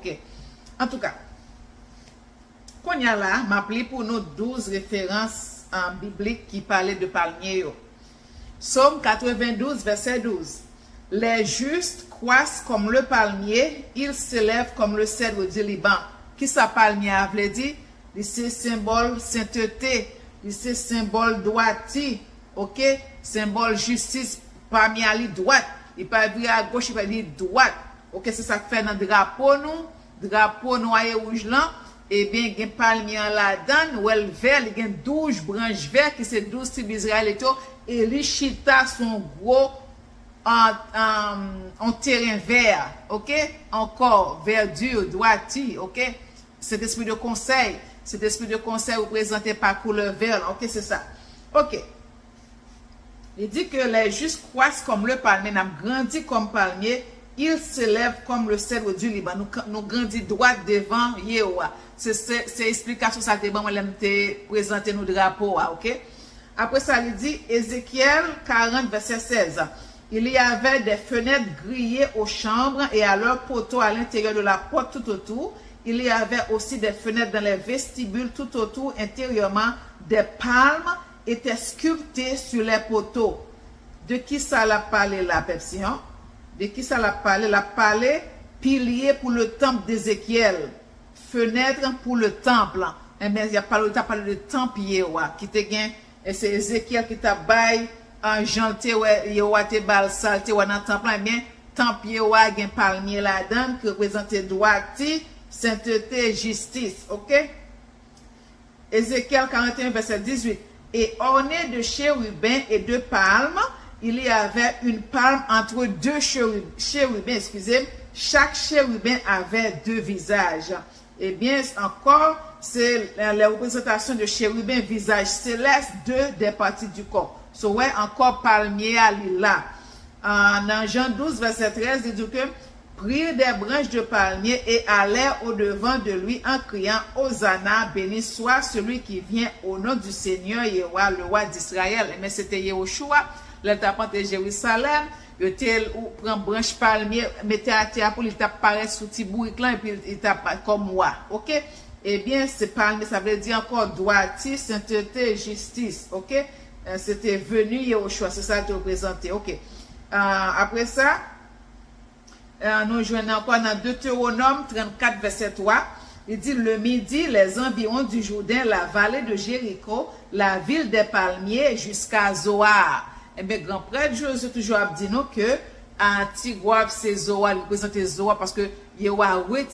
OK. En tout cas, qu'on y a là, m'appelé pour nos 12 références en biblique qui parlaient de palmier. Psaume 92, verset 12. Les justes croissent comme le palmier, ils s'élèvent comme le cèdre du Liban. Qui ça palmier a veut dire? C'est symbole sainteté, c'est symbole droitie, ok? Symbole justice, palmier à droite. Il pas dire à gauche, il pas dire droite. Ok, c'est ça que fait dans le drapeau noir et rouge là. Eh bien, il y a un palmier là-dedans, ou elle vert, il y a 12 branches vertes, qui c'est 12 tribus d'Israël et tout, et les chita sont gros en terrain vert, ok? Encore, verdure, droitie, ok? Cet esprit de conseil représenté par couleur vert, ok? C'est ça. Ok. Il dit que les justes croissent comme le palmier, nous grandit comme palmier, ils s'élèvent comme le cèdre du Liban. Nous grandit droit devant Yehowa. C'est explication ça que bon l'aime présenter nos drapeaux, ok? Après ça, il dit Ézéchiel 40 verset 16. Il y avait des fenêtres grillées aux chambres et à leurs poteaux à l'intérieur de la porte tout autour. Il y avait aussi des fenêtres dans les vestibules tout autour. Intérieurement, des palmes étaient sculptées sur les poteaux. De qui ça l'a parlé là, Pepsi? Hein? De qui ça l'a parlé? La parlé pilier pour le temple d'Ézéchiel. Fenêtre pour le temple. Mais il y a parlé de temple qui te gagne. Et c'est Ézéchiel qui t'a bail en janté Yehowa te bal salte ou dans temple. Eh bien, temple Yehowa gen palmier là-dedans qui représente droitie, sainteté, justice. OK? Ézéchiel 41 verset 18. Et orné de chérubins et de palmes, il y avait une palme entre deux chérubins, excusez, chaque chérubin avait deux visages. Eh bien, encore, c'est la représentation de chérubin, visage céleste, deux des parties du corps. So, ouais, encore palmier à là. Dans Jean 12, verset 13, il dit que prirent des branches de palmier et allèrent au-devant de lui en criant Hosanna, béni soit celui qui vient au nom du Seigneur Yehowa, le roi d'Israël. Mais c'était Yehoshua, l'étape de Jérusalem. Il prend branche palmier, mettait à terre pour il t'apparaît sous Tibouric et puis il t'apparaît comme moi. Ok? Eh bien, ce palmier, ça veut dire encore droitie, sainteté, justice. Ok? C'était venu Yehoshua, c'est ça qui représentait. Ok? Après ça, nous jouons encore dans Deutéronome 34, verset 3. Il dit, le midi, les environs du Jourdain, la vallée de Jéricho, la ville des palmiers, jusqu'à Zoar. Eh bien, grand prêtre Josué toujours a dit nous que Antigua, c'est Zoar, il présente Zoar parce que Yehowa